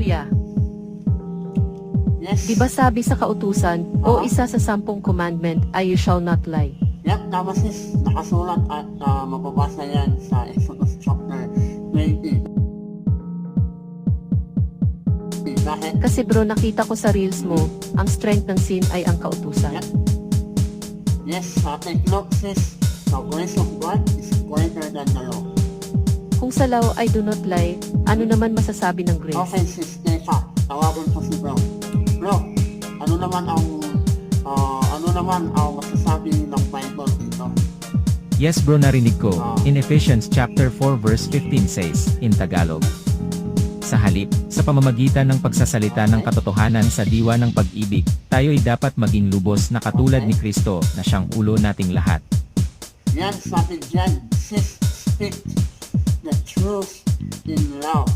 kuya. Yes. Di ba sabi sa kautusan, o isa sa 10 commandment ay you shall not lie? Yep, tama sis. Nakasulat at mababasa yan sa Exodus chapter 20. Bakit? Kasi bro, nakita ko sa reels mo, ang strength ng sin ay ang kautusan. Yep. Yes, take note sis. The grace of God is greater than the law. Kung sa law ay do not lie, ano naman masasabi ng grace? Okay sis, Teka, tawagan ko si bro. Bro, ano naman ang masasabi ng Bible dito? Yes bro, narinig ko. In Ephesians chapter 4 verse 15 says, in Tagalog. Sa halip, sa pamamagitan ng pagsasalita ng katotohanan sa diwa ng pag-ibig, tayo'y dapat maging lubos na katulad ni Kristo na siyang ulo nating lahat. Yan sabi dyan, sis, speak the truth in love.